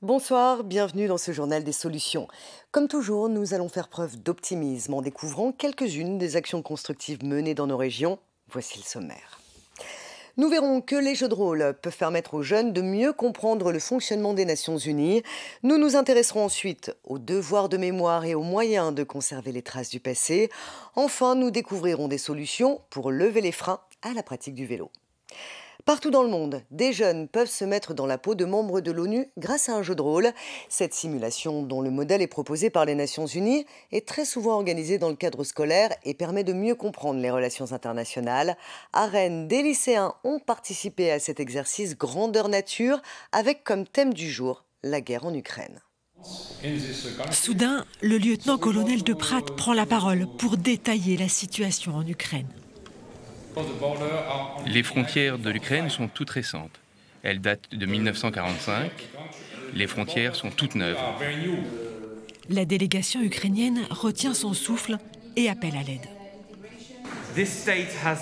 Bonsoir, bienvenue dans ce journal des solutions. Comme toujours, nous allons faire preuve d'optimisme en découvrant quelques-unes des actions constructives menées dans nos régions. Voici le sommaire. Nous verrons que les jeux de rôle peuvent permettre aux jeunes de mieux comprendre le fonctionnement des Nations Unies. Nous nous intéresserons ensuite aux devoirs de mémoire et aux moyens de conserver les traces du passé. Enfin, nous découvrirons des solutions pour lever les freins à la pratique du vélo. Partout dans le monde, des jeunes peuvent se mettre dans la peau de membres de l'ONU grâce à un jeu de rôle. Cette simulation, dont le modèle est proposé par les Nations Unies, est très souvent organisée dans le cadre scolaire et permet de mieux comprendre les relations internationales. À Rennes, des lycéens ont participé à cet exercice grandeur nature avec comme thème du jour la guerre en Ukraine. Soudain, le lieutenant-colonel de Prat prend la parole pour détailler la situation en Ukraine. Les frontières de l'Ukraine sont toutes récentes. Elles datent de 1945. Les frontières sont toutes neuves. La délégation ukrainienne retient son souffle et appelle à l'aide.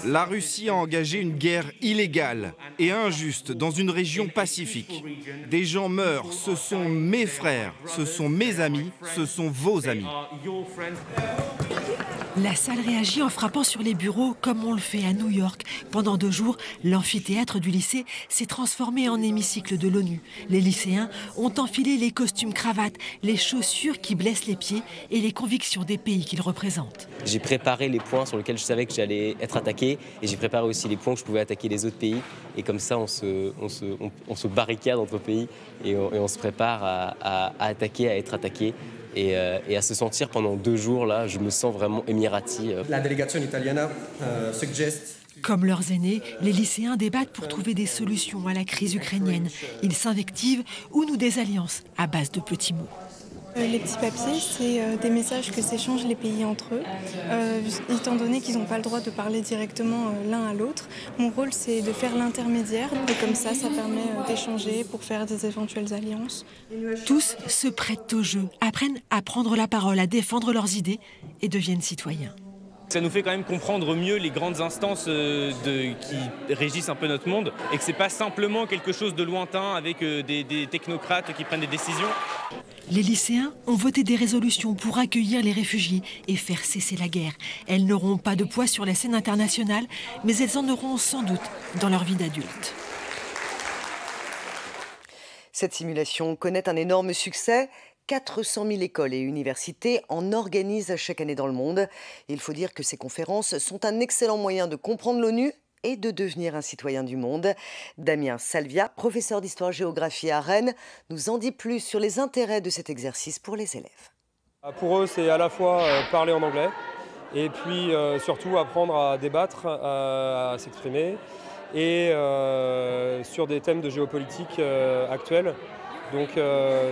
La Russie a engagé une guerre illégale et injuste dans une région pacifique. Des gens meurent, ce sont mes frères, ce sont mes amis, ce sont vos amis. La salle réagit en frappant sur les bureaux comme on le fait à New York. Pendant 2 jours, l'amphithéâtre du lycée s'est transformé en hémicycle de l'ONU. Les lycéens ont enfilé les costumes cravates, les chaussures qui blessent les pieds et les convictions des pays qu'ils représentent. J'ai préparé les points sur lesquels je savais que j'allais être attaqué et j'ai préparé aussi les points que je pouvais attaquer les autres pays. Et comme ça, on se barricade entre pays et on se prépare à attaquer, à être attaqué. Et à se sentir pendant 2 jours, là, je me sens vraiment émirati. La délégation italienne suggère... Comme leurs aînés, les lycéens débattent pour trouver des solutions à la crise ukrainienne. Ils s'invectivent ou nouent des alliances à base de petits mots. Les petits papiers, c'est des messages que s'échangent les pays entre eux, étant donné qu'ils n'ont pas le droit de parler directement l'un à l'autre. Mon rôle, c'est de faire l'intermédiaire, et comme ça permet d'échanger pour faire des éventuelles alliances. Tous se prêtent au jeu, apprennent à prendre la parole, à défendre leurs idées et deviennent citoyens. Ça nous fait quand même comprendre mieux les grandes instances qui régissent un peu notre monde et que ce n'est pas simplement quelque chose de lointain avec des technocrates qui prennent des décisions. Les lycéens ont voté des résolutions pour accueillir les réfugiés et faire cesser la guerre. Elles n'auront pas de poids sur la scène internationale, mais elles en auront sans doute dans leur vie d'adulte. Cette simulation connaît un énorme succès. 400 000 écoles et universités en organisent chaque année dans le monde. Il faut dire que ces conférences sont un excellent moyen de comprendre l'ONU et de devenir un citoyen du monde. Damien Salvia, professeur d'histoire-géographie à Rennes, nous en dit plus sur les intérêts de cet exercice pour les élèves. Pour eux, c'est à la fois parler en anglais et puis surtout apprendre à débattre, à s'exprimer et sur des thèmes de géopolitique actuels. Donc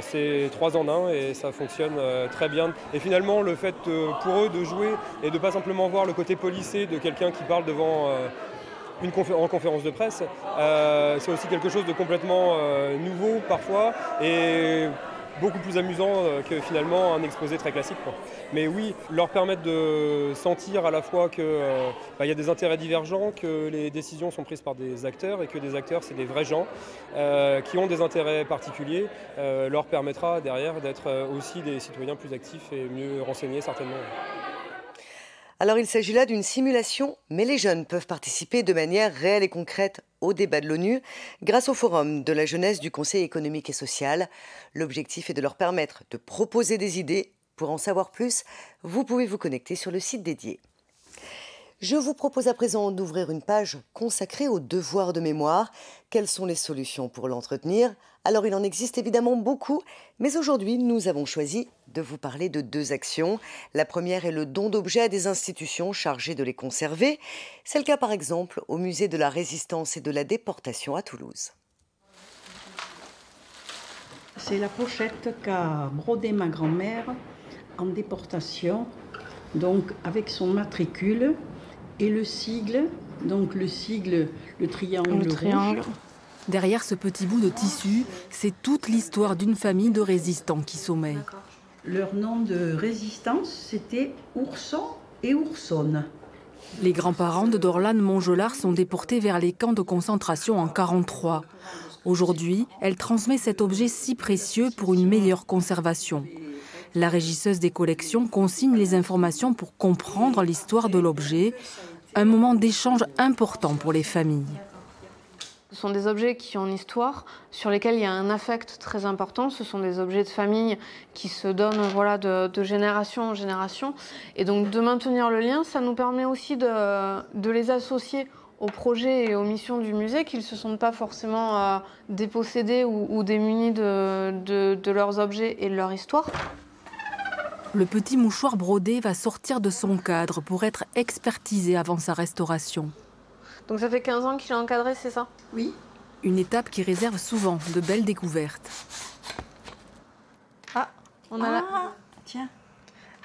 c'est 3 en 1 et ça fonctionne très bien. Et finalement, le fait pour eux de jouer et de ne pas simplement voir le côté policé de quelqu'un qui parle devant en conférence de presse, c'est aussi quelque chose de complètement nouveau parfois et beaucoup plus amusant que finalement un exposé très classique, quoi. Mais oui, leur permettre de sentir à la fois qu'il y a des intérêts divergents, que les décisions sont prises par des acteurs et que des acteurs, c'est des vrais gens qui ont des intérêts particuliers, leur permettra derrière d'être aussi des citoyens plus actifs et mieux renseignés certainement. Alors il s'agit là d'une simulation, mais les jeunes peuvent participer de manière réelle et concrète au débat de l'ONU grâce au Forum de la jeunesse du Conseil économique et social. L'objectif est de leur permettre de proposer des idées. Pour en savoir plus, vous pouvez vous connecter sur le site dédié. Je vous propose à présent d'ouvrir une page consacrée aux devoirs de mémoire. Quelles sont les solutions pour l'entretenir? Alors il en existe évidemment beaucoup, mais aujourd'hui nous avons choisi de vous parler de 2 actions. La première est le don d'objets à des institutions chargées de les conserver. C'est le cas par exemple au musée de la Résistance et de la Déportation à Toulouse. C'est la pochette qu'a brodée ma grand-mère en déportation, donc avec son matricule. Et le sigle, donc le sigle, le triangle rouge. Derrière ce petit bout de tissu, c'est toute l'histoire d'une famille de résistants qui sommeille. Leur nom de résistance, c'était Ourson et Oursonne. Les grands-parents de Dorlane Montgelard sont déportés vers les camps de concentration en 1943. Aujourd'hui, elle transmet cet objet si précieux pour une meilleure conservation. La régisseuse des collections consigne les informations pour comprendre l'histoire de l'objet, un moment d'échange important pour les familles. Ce sont des objets qui ont une histoire, sur lesquels il y a un affect très important. Ce sont des objets de famille qui se donnent de génération en génération. Et donc de maintenir le lien, ça nous permet aussi de les associer aux projets et aux missions du musée, qu'ils ne se sentent pas forcément dépossédés ou démunis de leurs objets et de leur histoire. Le petit mouchoir brodé va sortir de son cadre pour être expertisé avant sa restauration. Donc ça fait 15 ans qu'il est encadré, c'est ça? Oui. Une étape qui réserve souvent de belles découvertes. Ah, on a Tiens.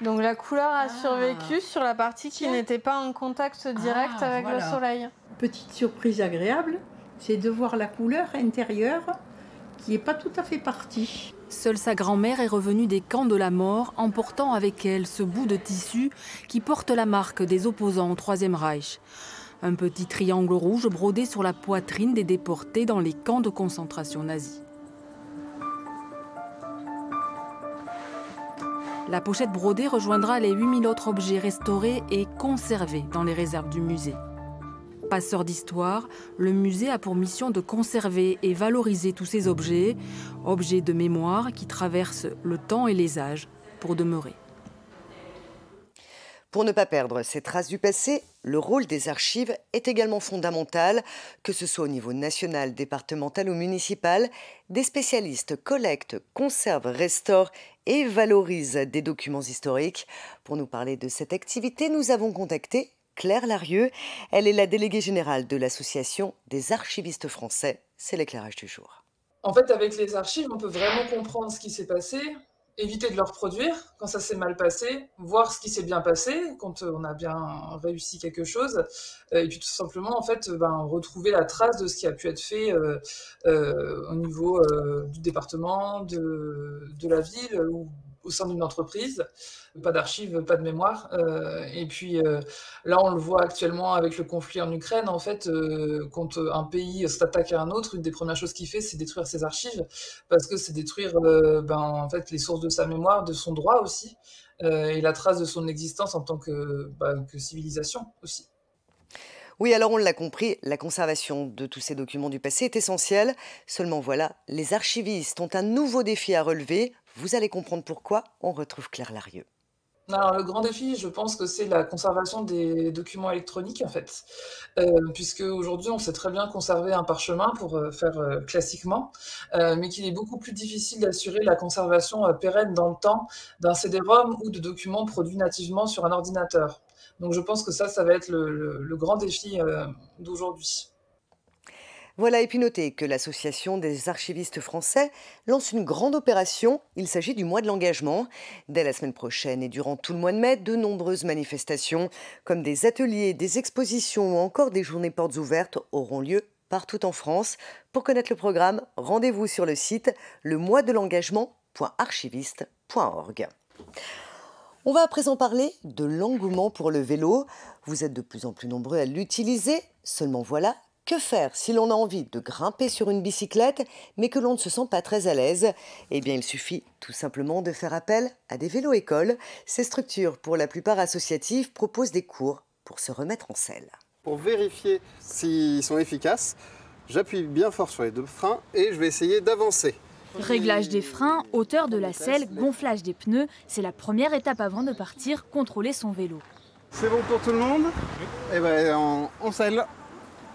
Donc la couleur a survécu sur la partie qui n'était pas en contact direct avec le soleil. Petite surprise agréable, c'est de voir la couleur intérieure qui n'est pas tout à fait partie. Seule sa grand-mère est revenue des camps de la mort, emportant avec elle ce bout de tissu qui porte la marque des opposants au Troisième Reich. Un petit triangle rouge brodé sur la poitrine des déportés dans les camps de concentration nazis. La pochette brodée rejoindra les 8000 autres objets restaurés et conservés dans les réserves du musée. Passeur d'histoire, le musée a pour mission de conserver et valoriser tous ces objets, objets de mémoire qui traversent le temps et les âges pour demeurer. Pour ne pas perdre ces traces du passé, le rôle des archives est également fondamental, que ce soit au niveau national, départemental ou municipal. Des spécialistes collectent, conservent, restaurent et valorisent des documents historiques. Pour nous parler de cette activité, nous avons contacté Claire Larieux. Elle est la déléguée générale de l'Association des archivistes français. C'est l'éclairage du jour. En fait, avec les archives, on peut vraiment comprendre ce qui s'est passé, éviter de le reproduire quand ça s'est mal passé, voir ce qui s'est bien passé quand on a bien réussi quelque chose, et puis tout simplement en fait retrouver la trace de ce qui a pu être fait au niveau du département, de la ville ou au sein d'une entreprise. Pas d'archives, pas de mémoire. Et puis là, on le voit actuellement avec le conflit en Ukraine. En fait, quand un pays s'attaque à un autre, une des premières choses qu'il fait, c'est détruire ses archives, parce que c'est détruire en fait, les sources de sa mémoire, de son droit aussi, et la trace de son existence en tant que civilisation aussi. Oui, alors on l'a compris, la conservation de tous ces documents du passé est essentielle. Seulement voilà, les archivistes ont un nouveau défi à relever. Vous allez comprendre pourquoi. On retrouve Claire Larieux. Alors, le grand défi, je pense que c'est la conservation des documents électroniques, en fait. Puisque aujourd'hui, on sait très bien conserver un parchemin pour faire classiquement, mais qu'il est beaucoup plus difficile d'assurer la conservation pérenne dans le temps d'un CD-ROM ou de documents produits nativement sur un ordinateur. Donc je pense que ça va être le grand défi d'aujourd'hui. Voilà, et puis notez que l'Association des archivistes français lance une grande opération. Il s'agit du mois de l'engagement. Dès la semaine prochaine et durant tout le mois de mai, de nombreuses manifestations, comme des ateliers, des expositions ou encore des journées portes ouvertes auront lieu partout en France. Pour connaître le programme, rendez-vous sur le site lemoisdelengagement.archiviste.org. On va à présent parler de l'engouement pour le vélo. Vous êtes de plus en plus nombreux à l'utiliser. Seulement voilà, que faire si l'on a envie de grimper sur une bicyclette, mais que l'on ne se sent pas très à l'aise? Eh bien, il suffit tout simplement de faire appel à des vélos-écoles. Ces structures, pour la plupart associatives, proposent des cours pour se remettre en selle. Pour vérifier s'ils sont efficaces, j'appuie bien fort sur les deux freins et je vais essayer d'avancer. Réglage des freins, hauteur de la selle, gonflage des pneus, c'est la première étape avant de partir contrôler son vélo. C'est bon pour tout le monde? Eh bien, en selle.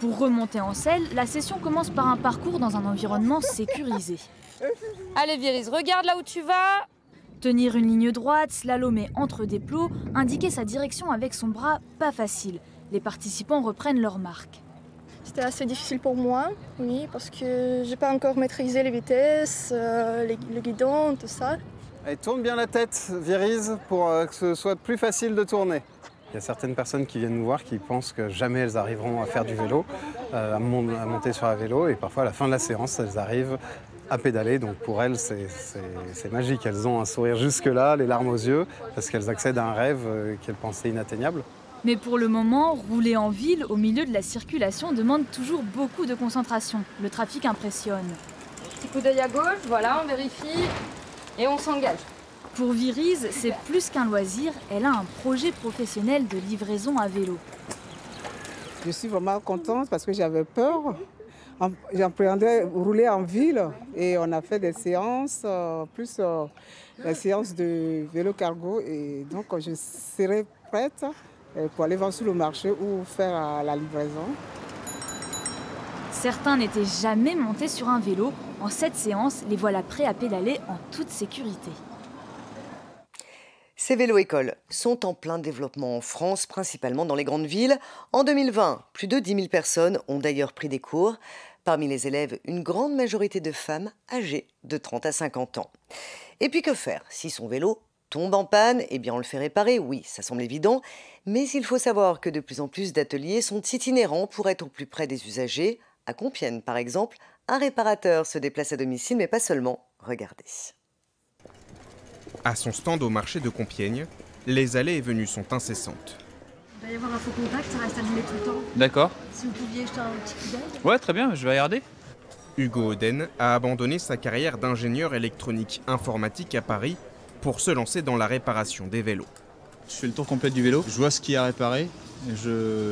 Pour remonter en selle, la session commence par un parcours dans un environnement sécurisé. Allez Viris, regarde là où tu vas. Tenir une ligne droite, slalomer entre des plots, indiquer sa direction avec son bras, pas facile. Les participants reprennent leur marque. C'était assez difficile pour moi, oui, parce que j'ai pas encore maîtrisé les vitesses, le guidon, tout ça. Allez, tourne bien la tête, Viris, pour que ce soit plus facile de tourner. Il y a certaines personnes qui viennent nous voir qui pensent que jamais elles arriveront à faire du vélo, à monter sur un vélo, et parfois à la fin de la séance, elles arrivent à pédaler. Donc pour elles, c'est magique. Elles ont un sourire jusque-là, les larmes aux yeux, parce qu'elles accèdent à un rêve qu'elles pensaient inatteignable. Mais pour le moment, rouler en ville au milieu de la circulation demande toujours beaucoup de concentration. Le trafic impressionne. Petit coup d'œil à gauche, voilà, on vérifie et on s'engage. Pour Viryse, c'est plus qu'un loisir, elle a un projet professionnel de livraison à vélo. Je suis vraiment contente parce que j'avais peur. J'appréhendais rouler en ville et on a fait des séances, plus la séance de vélo cargo. Et donc je serai prête pour aller vendre sur le marché ou faire la livraison. Certains n'étaient jamais montés sur un vélo. En cette séance, les voilà prêts à pédaler en toute sécurité. Ces vélos-écoles sont en plein développement en France, principalement dans les grandes villes. En 2020, plus de 10 000 personnes ont d'ailleurs pris des cours. Parmi les élèves, une grande majorité de femmes âgées de 30 à 50 ans. Et puis que faire si son vélo tombe en panne? Eh bien, on le fait réparer, oui, ça semble évident. Mais il faut savoir que de plus en plus d'ateliers sont itinérants pour être au plus près des usagers. À Compiègne, par exemple, un réparateur se déplace à domicile, mais pas seulement. Regardez. À son stand au marché de Compiègne, les allées et venues sont incessantes. Il va y avoir un faux contact, ça reste allumé tout le temps. D'accord. Si vous pouviez jeter un petit coup d'œil. Ouais, très bien, je vais regarder. Hugo Oden a abandonné sa carrière d'ingénieur électronique informatique à Paris pour se lancer dans la réparation des vélos. Je fais le tour complet du vélo, je vois ce qui est à réparer,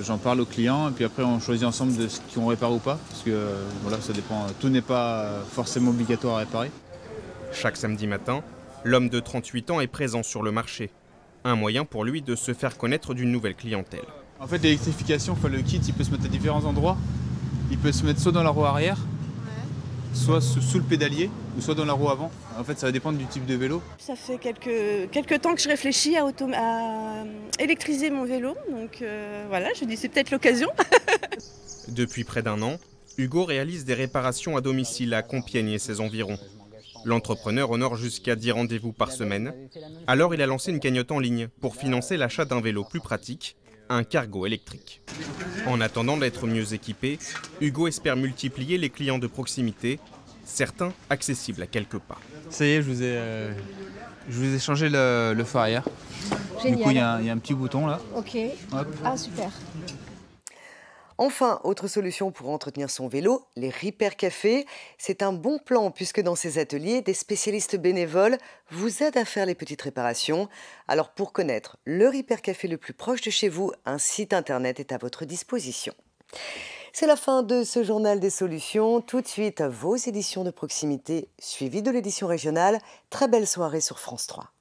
j'en parle aux clients et puis après on choisit ensemble de ce qu'on répare ou pas. Parce que voilà, ça dépend, tout n'est pas forcément obligatoire à réparer. Chaque samedi matin, l'homme de 38 ans est présent sur le marché. Un moyen pour lui de se faire connaître d'une nouvelle clientèle. En fait, l'électrification, le kit, il peut se mettre à différents endroits. Il peut se mettre soit dans la roue arrière, soit sous le pédalier, ou soit dans la roue avant. En fait, ça va dépendre du type de vélo. Ça fait quelques temps que je réfléchis à électriser mon vélo. Donc voilà, je dis c'est peut-être l'occasion. Depuis près d'un an, Hugo réalise des réparations à domicile à Compiègne et ses environs. L'entrepreneur honore jusqu'à 10 rendez-vous par semaine. Alors il a lancé une cagnotte en ligne pour financer l'achat d'un vélo plus pratique, un cargo électrique. En attendant d'être mieux équipé, Hugo espère multiplier les clients de proximité, certains accessibles à quelques pas. Ça y est, je vous ai changé le phare arrière. Génial. Du coup, il y a un petit bouton là. Ok. Hop. Ah, super. Enfin, autre solution pour entretenir son vélo, les repair cafés. C'est un bon plan puisque dans ces ateliers, des spécialistes bénévoles vous aident à faire les petites réparations. Alors pour connaître le repair café le plus proche de chez vous, un site internet est à votre disposition. C'est la fin de ce journal des solutions. Tout de suite, vos éditions de proximité, suivies de l'édition régionale. Très belle soirée sur France 3.